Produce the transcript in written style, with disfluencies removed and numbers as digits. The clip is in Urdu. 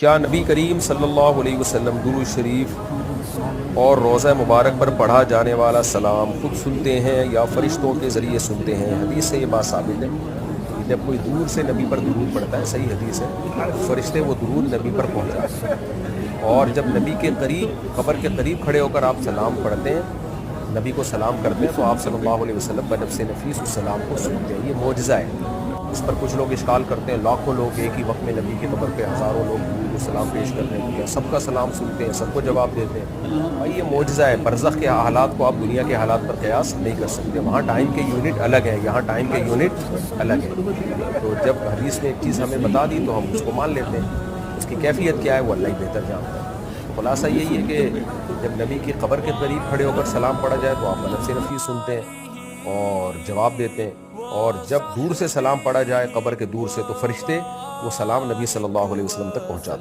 کیا نبی کریم صلی اللہ علیہ وسلم درود شریف اور روضہ مبارک پر پڑھا جانے والا سلام خود سنتے ہیں یا فرشتوں کے ذریعے سنتے ہیں؟ حدیث سے یہ بات ثابت ہے کہ جب کوئی دور سے نبی پر درود پڑھتا ہے، صحیح حدیث ہے، فرشتے وہ درود نبی پر پہنچاتے ہیں، اور جب نبی کے قریب، قبر کے قریب کھڑے ہو کر آپ سلام پڑھتے ہیں، نبی کو سلام کرتے ہیں، تو آپ صلی اللہ علیہ وسلم بنفس نفیس اس سلام کو سنتے ہیں۔ یہ معجزہ ہے۔ اس پر کچھ لوگ اشکال کرتے ہیں، لاکھوں لوگ ایک ہی وقت میں نبی کی قبر پہ، ہزاروں لوگ نبی کو سلام پیش کرتے ہیں، سب کا سلام سنتے ہیں، سب کو جواب دیتے ہیں۔ بھائی یہ معجزہ ہے۔ برزخ کے حالات کو آپ دنیا کے حالات پر قیاس نہیں کر سکتے۔ وہاں ٹائم کے یونٹ الگ ہے، یہاں ٹائم کے یونٹ الگ ہے۔ تو جب حدیث نے ایک چیز ہمیں بتا دی تو ہم اس کو مان لیتے ہیں۔ اس کی کیفیت کیا ہے وہ اللہ ہی بہتر جانتا ہے۔ تو خلاصہ یہی ہے کہ جب نبی کی قبر کے قریب کھڑے ہو کر سلام پڑھا جائے تو آپ نفس نفیس سنتے ہیں اور جواب دیتے ہیں، اور جب دور سے سلام پڑھا جائے قبر کے دور سے تو فرشتے وہ سلام نبی صلی اللہ علیہ وسلم تک پہنچاتے ہیں۔